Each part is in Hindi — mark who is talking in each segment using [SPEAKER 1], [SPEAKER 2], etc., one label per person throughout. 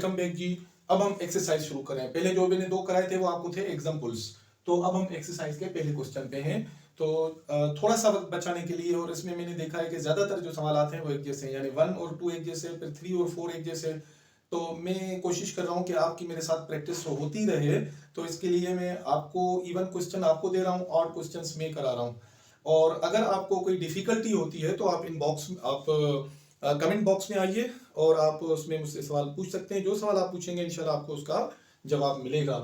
[SPEAKER 1] वेलकम बैक जी। अब हम एक्सरसाइज शुरू करें। पहले जो मैंने दो कराए थे वो आपको थे एग्जांपल्स, तो अब हम एक्सरसाइज के पहले क्वेश्चन पे हैं। तो थोड़ा सा वक्त बचाने के लिए, और इसमें मैंने देखा है कि ज्यादातर जो सवाल आते हैं वो एक जैसे हैं, यानी 1 और 2 एक जैसे, फिर 3 और 4 एक जैसे। तो मैं कोशिश कर रहा हूँ कि आपकी मेरे साथ प्रैक्टिस होती रहे, तो इसके लिए मैं आपको इवन क्वेश्चन आपको दे रहा हूँ और क्वेश्चंस मैं करा रहा हूँ। और अगर आपको कोई डिफिकल्टी होती है तो आप इनबॉक्स में, आप कमेंट बॉक्स में आइए और आप उसमें मुझसे सवाल पूछ सकते हैं। जो सवाल आप पूछेंगे इंशाल्लाह आपको उसका जवाब मिलेगा।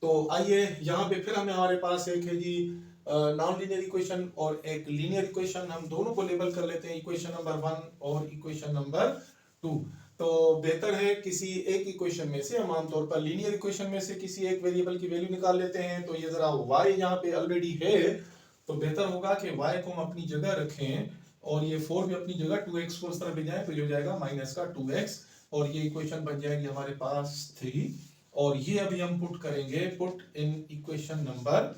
[SPEAKER 1] तो आइए, यहाँ पे फिर हमारे पास एक है जी नॉन लीनियर इक्वेशन और एक लीनियर इक्वेशन। हम दोनों को लेबल कर लेते हैं, इक्वेशन नंबर 1 और इक्वेशन नंबर 2। तो बेहतर है किसी एक इक्वेशन में से, हम आमतौर पर लीनियर इक्वेशन में से किसी एक वेरिएबल की वैल्यू निकाल लेते हैं। तो ये जरा y यहाँ पे ऑलरेडी है, तो बेहतर होगा कि y को हम अपनी जगह रखें और ये 4 भी अपनी जगह, 2x को उस तरफ ले जाए तो ये हो जाएगा माइनस का 2x, और ये इक्वेशन बन जाएगी हमारे पास 3। और ये अभी हम पुट करेंगे, पुट इन इक्वेशन नंबर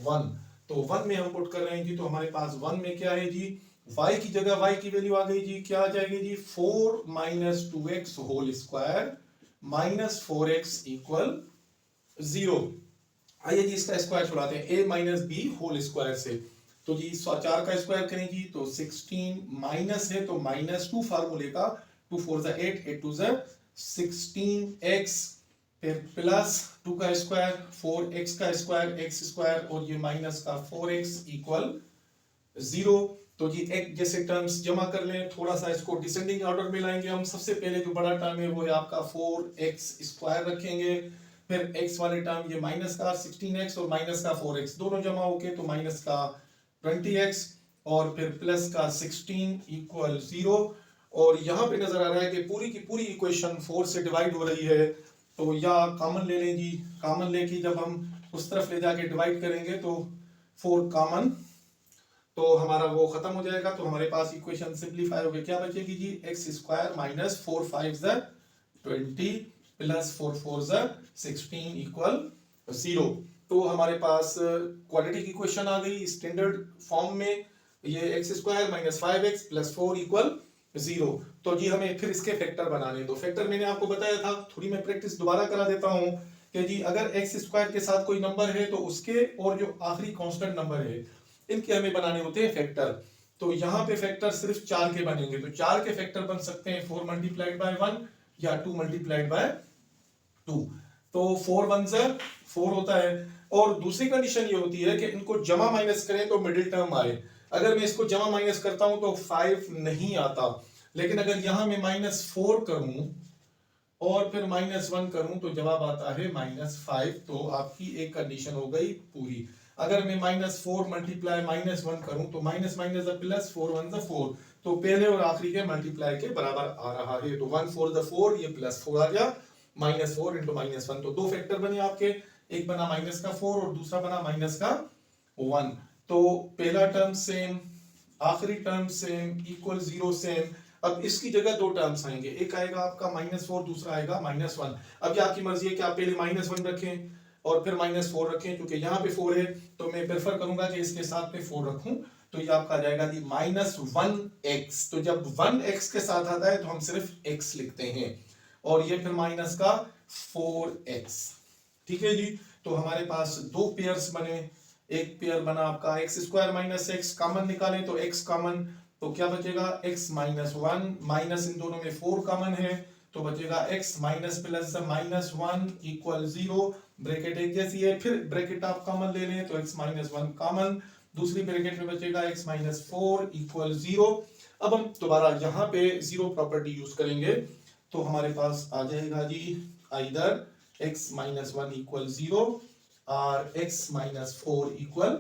[SPEAKER 1] 1। तो 1 में हम पुट कर रहे हैं जी, तो हमारे पास 1 में क्या है जी, y की जगह y की वैल्यू आ गई जी, क्या आ जाएगी जी, 4 minus 2x whole square minus 4x equal 0। आइए जी इसका स्क्वायर छुड़ाते हैं, a minus B whole square से। तो जी 4 का स्क्वायर करेंगी तो 16, माइनस है तो -2 फार्मूले का, 2 4 जा 8, 8 2 जा 16x, फिर प्लस 2 का स्क्वायर 4x का स्क्वायर x स्क्वायर, और ये माइनस का 4x इक्वल 0। तो जी एक जैसे टर्म्स जमा कर लें, थोड़ा सा इसको डिसेंडिंग ऑर्डर में लाएंगे हम। सबसे पहले जो बड़ा टर्म है वो है आपका 4x स्क्वायर रखेंगे, फिर x वाले टर्म ये माइनस का 16x और माइनस का 4x दोनों जमा होके तो माइनस का 20x, और फिर प्लस का 16 इक्वल 0। और यहाँ पे नजर आ रहा है कि पूरी की पूरी इक्वेशन 4 से डिवाइड हो रही है, तो या कॉमन ले लें जी। कॉमन लेके जब हम उस तरफ ले जाके डिवाइड करेंगे तो 4 कॉमन, तो हमारा वो खत्म हो जाएगा। तो हमारे पास इक्वेशन सिंपलीफाई हो गई, क्या बचेगी जी, X square minus 4 5 20 plus 4 4 16 equal 0। तो हमारे पास क्वाड्रेटिक इक्वेशन आ गई स्टैंडर्ड फॉर्म में, ये x square minus 5x plus 4 equal 0। तो जी हमें फिर इसके फैक्टर बनाने दो। फैक्टर मैंने आपको बताया था, थोड़ी मैं प्रैक्टिस दोबारा करा देता हूँ कि जी अगर एक्स स्क्वायर के साथ कोई नंबर है तो उसके और जो आखिरी कांस्टेंट नंबर है इनके हमें बनाने होते हैं फैक्टर। तो यहाँ पे फैक्टर सिर्फ 4 के बनेंगे, तो 4 के फैक्टर बन सकते हैं 4 मल्टीप्लाइड बाय 1 या 2 मल्टीप्लाइड बाय 2। तो 4 1 4 होता है। और दूसरी कंडीशन ये होती है कि इनको जमा माइनस करें तो मिडिल टर्म आए। अगर मैं इसको जमा माइनस करता हूं तो 5 नहीं आता, लेकिन अगर यहां मैं -4 करूं और फिर -1 करूं तो जवाब आता है -5। तो आपकी एक कंडीशन हो गई पूरी। अगर मैं -4 मल्टीप्लाई -1 करूं तो माइनस माइनस प्लस, 4 1 4, तो पहले और आखिरी के मल्टीप्लाई के बराबर आ रहा है। तो 1 4 4, ये +4 आ गया, -4 इंटू -1। तो दो फैक्टर बने आपके, एक बना -4 और दूसरा बना -1। तो पहला टर्म सेम, आखिरी टर्म सेम, इक्वल 0 सेम। अब इसकी जगह दो टर्म्स आएंगे, एक आएगा आपका -4, दूसरा आएगा -1। अब ये आपकी मर्जी है कि आप पहले -1 रखें और फिर -4 रखें। क्योंकि यहाँ पे 4 है तो मैं प्रेफर करूंगा कि इसके साथ में 4 रखूं। तो ये आपका आ जाएगा जी -1x। तो जब 1x के साथ आता है तो हम सिर्फ x लिखते हैं, और ये फिर माइनस का 4x। ठीक है जी। तो हमारे पास दो पेयर्स बने, एक पेयर बना आपका x square minus x, common निकालें तो x कॉमन, तो क्या बचेगा x -1, माइनस इन दोनों में 4 कॉमन है तो बचेगा x minus plus -1 equal 0। Bracket एक जैसी है, फिर ब्रैकेट आप कॉमन ले लें तो x -1 कॉमन, दूसरी ब्रैकेट में बचेगा x -4 इक्वल 0। अब हम दोबारा यहाँ पे 0 प्रॉपर्टी यूज करेंगे, तो हमारे पास आ जाएगा जी आइदर x -1 इक्वल 0 और x -4 इक्वल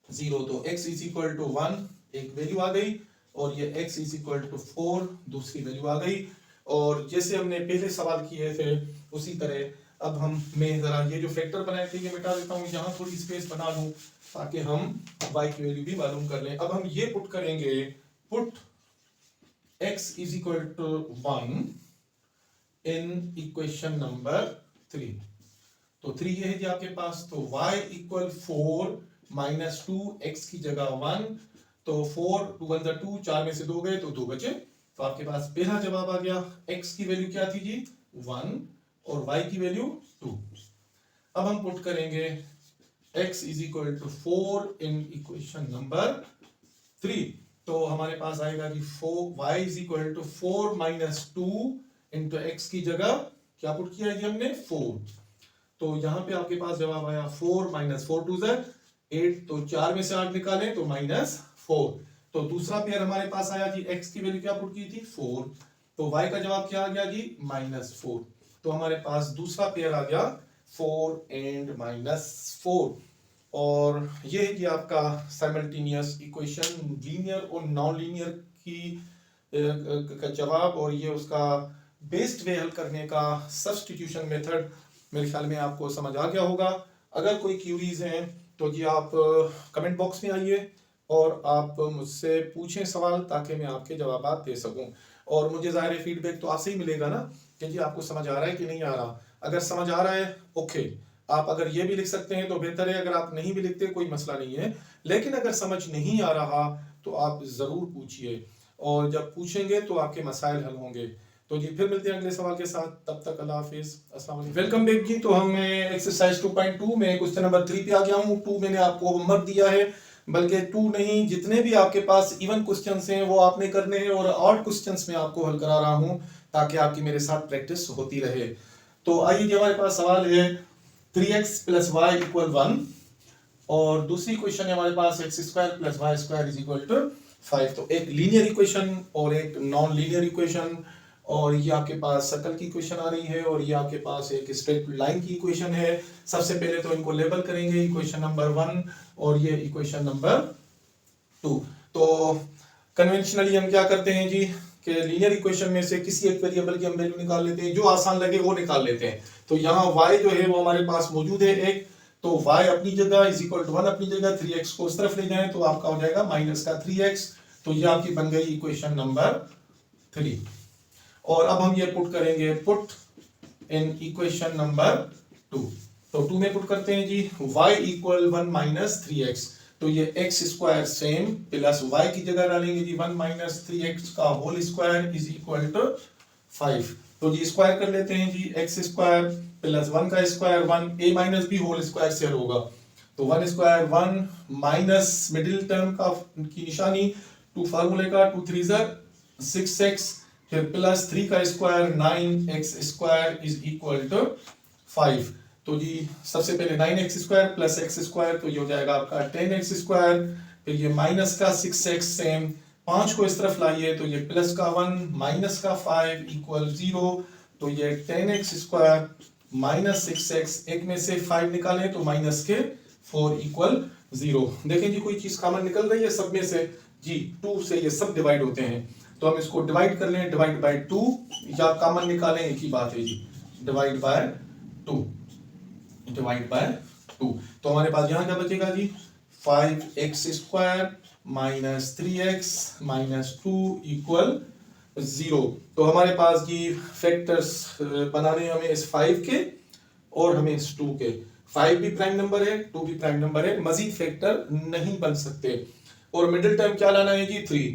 [SPEAKER 1] 0। तो x इज इक्वल टू 1 एक वैल्यू आ गई, और ये x इज इक्वल टू 4 दूसरी वैल्यू आ गई। और जैसे हमने पहले सवाल किए थे उसी तरह अब मैं जरा ये जो फैक्टर बनाए थे ये मिटा देता हूँ, यहाँ थोड़ी स्पेस बना लूँ ताकि हम y की वैल्यू भी मालूम कर लें। अब हम ये पुट करेंगे, put x is equal to 1 in equation number 3। तो 3 ये है जी आपके पास। तो y इक्वल 4 -2, x की जगह 1, तो 4 2 1 2, 4 में से 2 गए तो 2 बचे। तो आपके पास पहला जवाब आ गया। x की वैल्यू क्या थी जी, 1 और y की वैल्यू 2। अब हम पुट करेंगे x is equal to 4 in equation number 3। तो हमारे पास आएगा कि 4 y is equal to 4 minus 2 into x की जगह क्या पुट किया है जी हमने 4। तो यहाँ पे आपके पास जवाब आया 4 माइनस 4 टू ज़र 8। तो 4 में से 8 निकालें तो -4। तो दूसरा पेयर हमारे पास आया जी, x की वैल्यू क्या पुट की थी 4। तो y का जवाब क्या आ गया जी -4। तो हमारे पास दूसरा पेयर आ गया 4 एंड -4। और ये है कि आपका साइमल्टेनियस इक्वेशन लीनियर और नॉन लीनियर की का जवाब, और ये उसका बेस्ट वे हल करने का सब्स्टिट्यूशन मेथड मेरे ख्याल में आपको समझ आ गया होगा। अगर कोई क्यूरीज हैं तो जी आप कमेंट बॉक्स में आइए और आप मुझसे पूछें सवाल, ताकि मैं आपके जवाब दे सकूं। और मुझे ज़ाहिर फीडबैक तो आपसे ही मिलेगा ना कि जी आपको समझ आ रहा है कि नहीं आ रहा। अगर समझ आ रहा है ओके, आप अगर ये भी लिख सकते हैं तो बेहतर है। अगर आप नहीं भी लिखते कोई मसला नहीं है, लेकिन अगर समझ नहीं आ रहा तो आप ज़रूर पूछिए, और जब पूछेंगे तो आपके मसाइल हल होंगे। तो जी फिर मिलते हैं अगले सवाल के साथ, तब तक अल्लाह हाफिज, अस्सलाम वालेकुम। वेलकम बैक जी। तो हम एक्सरसाइज 2.2 में क्वेश्चन नंबर 3 पे आ गया हूँ। 2 मैंने आपको होमवर्क दिया है, बल्कि 2 नहीं, जितने भी आपके पास इवन क्वेश्चंस हैं वो आपने करने हैं, और ऑड क्वेश्चंस में आपको हल करा रहा हूँ ताकि आपकी मेरे साथ प्रैक्टिस होती रहे। तो आइए जी, हमारे पास सवाल है 3x प्लस वाई इक्वल 1, और दूसरी क्वेश्चन है हमारे पास x square plus Y square is equal to 5। तो एक लीनियर इक्वेशन और एक नॉन लीनियर इक्वेशन, और ये आपके पास सर्कल की इक्वेशन आ रही है, और ये आपके पास एक स्ट्रेट लाइन की इक्वेशन है। सबसे पहले तो इनको लेबल करेंगे, इक्वेशन नंबर 1 और ये इक्वेशन नंबर 2। तो कन्वेंशनली हम क्या करते हैं जी कि लीनियर इक्वेशन में से किसी एक वेरिएबल की हम वैल्यू निकाल लेते हैं, जो आसान लगे वो निकाल लेते हैं। तो यहाँ y जो है वो हमारे पास मौजूद है एक, तो y अपनी जगह इज इक्वल टू 1 अपनी जगह, 3x को उस तरफ ले जाएं तो आपका हो जाएगा माइनस का 3x। तो ये आपकी बन गई इक्वेशन नंबर 3। और अब हम ये पुट करेंगे, पुट इन इक्वेशन नंबर 2। तो 2 में पुट करते हैं जी, y इक्वल 1 माइनस 3x। तो ये x square same plus y की जगह डालेंगे जी 1 माइनस 3x का whole square is equal to 5। तो जी स्क्वायर कर लेते हैं जी, x स्क्वायर प्लस 1 का square 1, a minus b whole square से होगा। तो 1 स्क्वायर 1 माइनस मिडिल टर्म का की निशानी 2 फार्मूले का 2 3 6x, फिर प्लस 3 का square 9x square is equal to 5। तो जी सबसे पहले 9x square plus x square, तो ये हो जाएगा आपका 10x स्क्वायर। फिर ये माइनस का 6x सेम, 5 को इस तरफ लाइए तो ये प्लस का 1 माइनस का 5 इक्वल 0। तो ये 10x स्क्वायर माइनस 6x, एक में से 5 निकालें तो माइनस के 4 इक्वल 0। देखें जी कोई चीज कॉमन निकल रही है सब में से जी, 2 से ये सब डिवाइड होते हैं। तो हम इसको डिवाइड कर लें, डिवाइड बाय 2, या कॉमन निकालें, एक ही बात है जी, डिवाइड बाय 2, डिवाइड बाय 2। तो हमारे पास यहाँ क्या बचेगा जी, 5x square minus 3x minus 2 equal 0। तो हमारे पास जी फैक्टर्स बनाने हमें इस 5 के और हमें इस 2 के। 5 भी प्राइम नंबर है, 2 भी प्राइम नंबर है, मजीद फैक्टर नहीं बन सकते। और मिडिल टर्म क्या लाना है जी 3।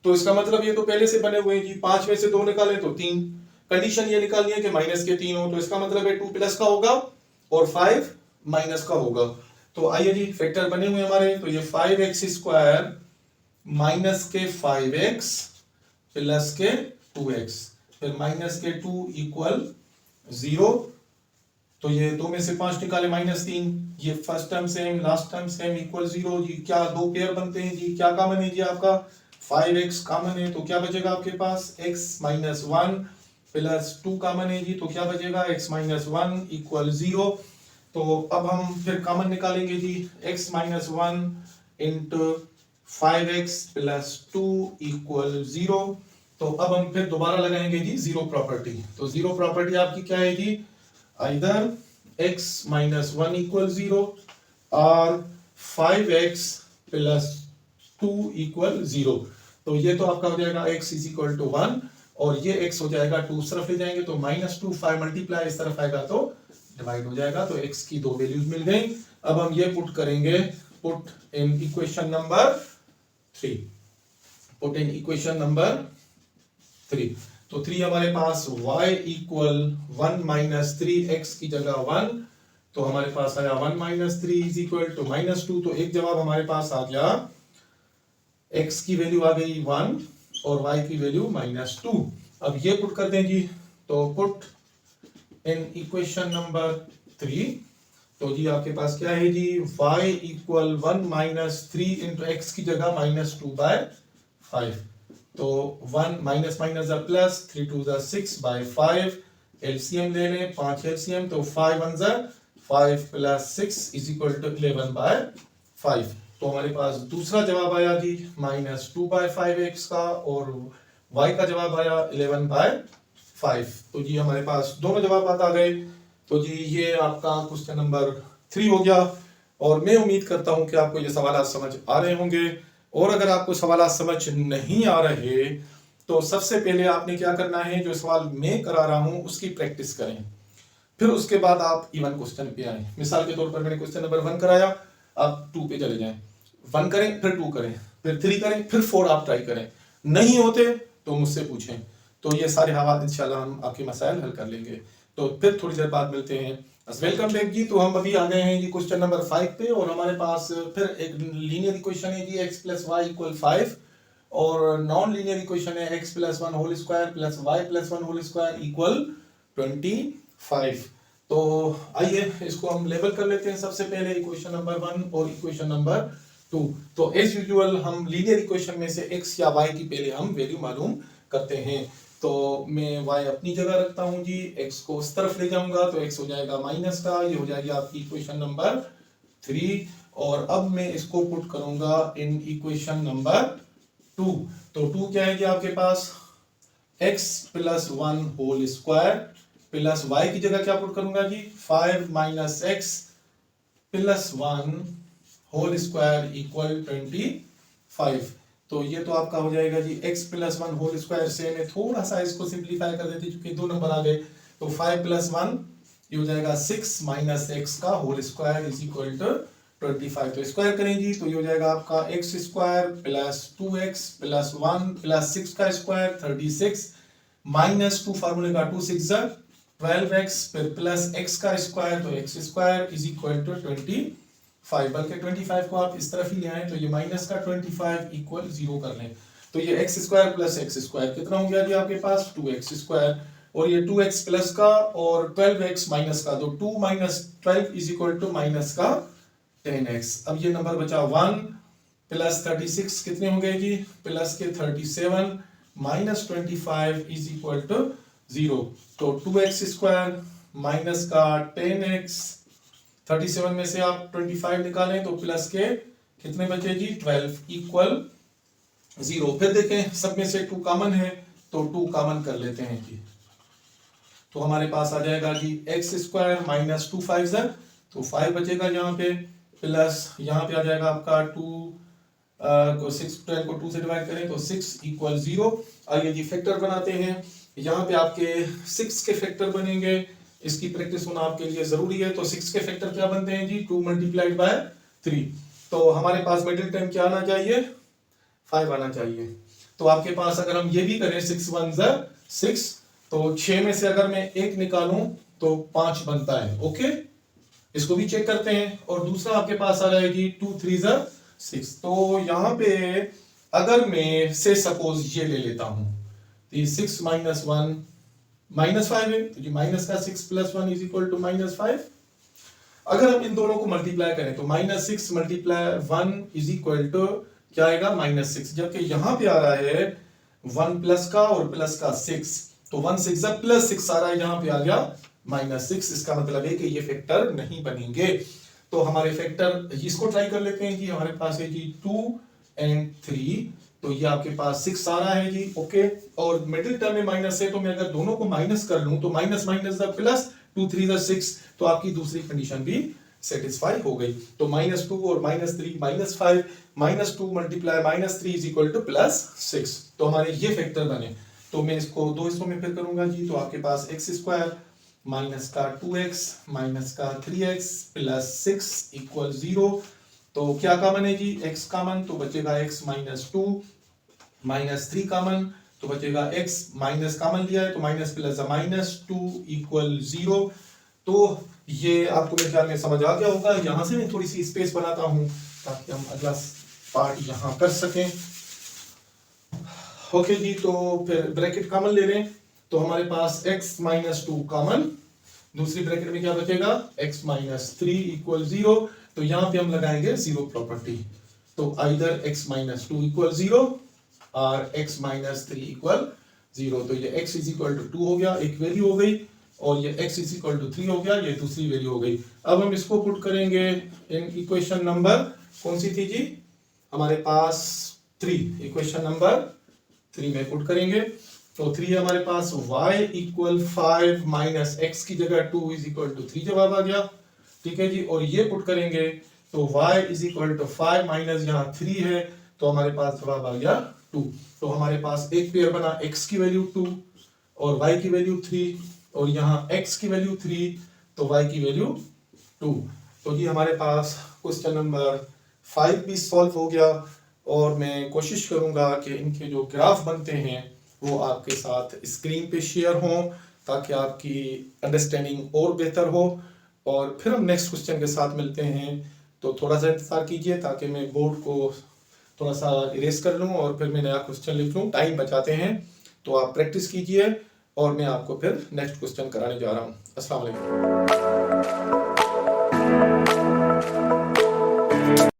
[SPEAKER 1] तो इसका मतलब ये तो पहले से बने हुए हैं जी, 5 में से 2 निकालें तो 3। कंडीशन ये निकालनी है कि माइनस के 3 हो, तो इसका मतलब है 2 प्लस का होगा और 5 माइनस का होगा। तो आइए जी फैक्टर बने हुए हमारे, तो ये 5x स्क्वायर माइनस के 5x प्लस के 2x, फिर माइनस के 2 इक्वल 0। तो ये 2 में से 5 निकाले -3, ये first term same last term same equal 0 जी। क्या दो पेयर बनते हैं जी, क्या कॉमन है जी आपका 5x कॉमन है, तो क्या बचेगा आपके पास x माइनस 1 प्लस 2 कॉमन है जी, तो क्या बचेगा x माइनस 1 इक्वल 0। तो अब हम फिर कॉमन निकालेंगे जी, x minus 1 into 5x plus 2 equal 0। तो अब हम फिर दोबारा लगाएंगे जी जीरो प्रॉपर्टी। तो जीरो प्रॉपर्टी आपकी क्या है जी, either x minus 1 equal 0 और 5x plus 2 equal 0। तो ये तो आपका हो जाएगा x is equal to 1, और ये x हो जाएगा 2 उस तरफ ले जाएंगे तो -2, 5 मल्टीप्लाई इस तरफ आएगा तो डिवाइड हो जाएगा। तो x की दो वैल्यूज मिल गई। अब हम ये पुट करेंगे, put in equation number 3, put in equation number 3। तो 3 हमारे पास y इक्वल 1 माइनस 3x की जगह 1, तो हमारे पास आया 1 माइनस 3 इज इक्वल टू -2। तो एक जवाब हमारे पास आ गया, x की वैल्यू आ गई 1 और y की वैल्यू -2। अब ये पुट कर दें जी, तो पुट इन इक्वेशन नंबर 3। तो जी आपके पास क्या है जी, y equal 1 minus 3 into x की जगह -2/5। तो 1 माइनस माइनस प्लस, 3 2 6/5। एलसीएम ले लें, 5 एलसीएम, तो 5 1 5 प्लस 6 इज इक्वल टू 11/5। तो हमारे पास दूसरा जवाब आया जी -2/5x का, और y का जवाब आया 11/5। तो जी हमारे पास दोनों जवाब आ गए। तो जी ये आपका क्वेश्चन नंबर 3 हो गया, और मैं उम्मीद करता हूं कि आपको ये सवाल समझ आ रहे होंगे। और अगर आपको सवाल समझ नहीं आ रहे तो सबसे पहले आपने क्या करना है, जो सवाल मैं करा रहा हूं उसकी प्रैक्टिस करें, फिर उसके बाद आप इवन क्वेश्चन पे आए। मिसाल के तौर पर मैंने क्वेश्चन नंबर 1 कराया, आप 2 पे चले जाएं, 1 करें, फिर 2 करें, फिर 3 करें, फिर 4 आप ट्राई करें। नहीं होते तो मुझसे पूछें, तो ये सारे हवाले इंशाल्लाह हम आपके मसाइल हल कर लेंगे। तो फिर थोड़ी देर बाद मिलते हैं। वेलकम बैक जी। तो हम अभी आ गए हैं जी क्वेश्चन नंबर 5 पे, और हमारे पास फिर एक लीनियर इक्वेशन है जी x प्लस वाई इक्वल 5, और नॉन लीनियर इक्वेशन है x plus 1 whole square plus y plus 1 whole square equal 25। तो आइए इसको हम लेबल कर लेते हैं। सबसे पहले इक्वेशन नंबर 1 और इक्वेशन नंबर 2। तो एज यूजुअल हम लीनियर इक्वेशन में से x या y की पहले हम वैल्यू मालूम करते हैं। तो मैं y अपनी जगह रखता हूं जी, x को उस तरफ ले जाऊंगा, तो x हो जाएगा माइनस का, ये हो जाएगी आपकी इक्वेशन नंबर 3। और अब मैं इसको पुट करूंगा इन इक्वेशन नंबर 2। तो 2 क्या है जी आपके पास, x plus 1 whole square plus y की जगह क्या पुट करूंगा जी, 5 minus x plus 1 whole square equal 25। तो ये तो आपका हो जाएगा जी x प्लस 1 होल स्क्वायर से मैं थोड़ा सा इसको सिंप्लीफाई कर देती क्योंकि 2 नंबर आ गए। तो 5 प्लस 1 ये हो जाएगा 6 माइनस x का whole square is equal to 25। तो स्क्वायर करें जी, तो ये हो जाएगा आपका x square plus 2x plus 1 plus 6 का स्क्वायर 36 माइनस 2 फार्मूले का 2 6 12x फिर प्लस x का स्क्वायर, तो x square is equal to 25। बल्कि 25 को आप इस तरफ ही ले आए, तो ये माइनस का 25 इक्वल 0 कर लें। तो ये x square plus x square कितना हो गया जी आपके पास, 2x स्क्वायर, और ये 2x प्लस का और 12x माइनस का, तो 2 minus 12 is equal to minus का 10x। अब ये नंबर बचा 1 प्लस 36 कितने हो गए जी, प्लस के 37 माइनस 25 इज इक्वल टू 0। तो 2x स्क्वायर माइनस का 10x, 37 में से आप 25 निकालें तो प्लस के कितने बचे जी, 12 इक्वल 0। फिर देखें सब में से 2 कॉमन है, तो 2 कॉमन कर लेते हैं जी। तो हमारे पास आ जाएगा जी x स्क्वायर माइनस 2 5 तो 5 बचेगा यहाँ पे, प्लस यहाँ पे आ जाएगा आपका 2 6 12 को 2 से डिवाइड करें तो 6 इक्वल 0। आइए जी फैक्टर बनाते हैं। यहाँ पे आपके 6 के फैक्टर बनेंगे, इसकी प्रैक्टिस होना आपके लिए जरूरी है। तो 6 के फैक्टर क्या बनते हैं जी, 2 मल्टीप्लाइड बाय 3। तो हमारे पास मिडिल टर्म क्या आना चाहिए, 5 आना चाहिए। तो आपके पास अगर हम ये भी करें 6 1 6, तो 6 में से अगर मैं 1 निकालूं तो 5 बनता है। ओके, इसको भी चेक करते हैं। और दूसरा आपके पास आ जाएगी 2 3 6। तो यहाँ पे अगर मैं से सपोज ये ले लेता हूं, तो ये 6 माइनस 1 माइनस 5 है, तो ये माइनस का 6 plus 1 is equal to minus 5। अगर हम इन दोनों को मल्टीप्लाई करें तो minus 6 multiply 1 is equal to क्या आएगा, माइनस 6। जबकि यहां पे आ रहा है 1 प्लस का और प्लस का 6, तो 1 6 प्लस 6 आ रहा है, यहां पे आ गया माइनस 6। इसका मतलब है कि ये फैक्टर नहीं बनेंगे। तो हमारे फैक्टर इसको ट्राई कर लेते हैं कि हमारे पास है जी 2 एंड 3, तो ये आपके पास 6 आ रहा है जी। ओके, और मिडिल टर्म में माइनस है, तो मैं अगर दोनों को माइनस कर लूं तो माइनस माइनस द प्लस 2 3 6, तो आपकी दूसरी कंडीशन भी सेटिस्फाई हो गई। तो -2 और -3 -5 -2 मल्टीप्लाई -3 इज इक्वल टू +6। तो हमारे ये फैक्टर बने। तो मैं इसको दो हिस्सों में फिर करूंगा जी। तो आपके पास x स्क्वायर माइनस का 2x माइनस का 3x प्लस 6 इक्वल 0। तो क्या कॉमन है जी, x कॉमन, तो बचेगा x माइनस 2 माइनस 3 कॉमन, तो बचेगा x माइनस कॉमन लिया है तो माइनस प्लस माइनस 2 इक्वल 0। तो ये आपको मेरे ख्याल में समझ आ गया होगा। यहाँ से मैं थोड़ी सी स्पेस बनाता हूँ ताकि हम अगला पार्ट यहाँ कर सकें। ओके जी, तो फिर ब्रैकेट कॉमन ले लें तो हमारे पास x माइनस 2 कॉमन, दूसरी ब्रैकेट में क्या बचेगा x माइनस 3 इक्वल 0। तो यहाँ पे हम लगाएंगे जीरो प्रॉपर्टी, तो आइदर x माइनस 2 इक्वल 0 और x माइनस 3 इक्वल 0। तो ये x इज इक्वल टू 2 हो गया, एक वैल्यू हो गई, और ये x इज इक्वल टू 3 हो गया, ये दूसरी वैल्यू हो गई। अब हम इसको पुट करेंगे इन इक्वेशन नंबर कौन सी थी जी, हमारे पास 3, इक्वेशन नंबर 3 में पुट करेंगे। तो 3 हमारे पास y इक्वल 5 माइनस x की जगह 2 इज इक्वल टू 3 जवाब आ गया। ठीक है जी, और ये पुट करेंगे तो y is equal to 5 minus यहाँ 3 है तो हमारे पास जवाब आ गया 2। तो हमारे पास एक पेयर बना, x की वैल्यू 2 और y की वैल्यू 3, और यहाँ x की वैल्यू 3 तो y की वैल्यू 2। तो जी हमारे पास क्वेश्चन नंबर 5 भी सॉल्व हो गया, और मैं कोशिश करूंगा कि इनके जो ग्राफ बनते हैं वो आपके साथ स्क्रीन पे शेयर हों ताकि आपकी अंडरस्टैंडिंग और बेहतर हो। और फिर हम नेक्स्ट क्वेश्चन के साथ मिलते हैं, तो थोड़ा सा इंतजार कीजिए ताकि मैं बोर्ड को थोड़ा सा इरेज कर लूँ और फिर मैं नया क्वेश्चन लिख लूँ। टाइम बचाते हैं, तो आप प्रैक्टिस कीजिए और मैं आपको फिर नेक्स्ट क्वेश्चन कराने जा रहा हूँ। अस्सलाम वालेकुम।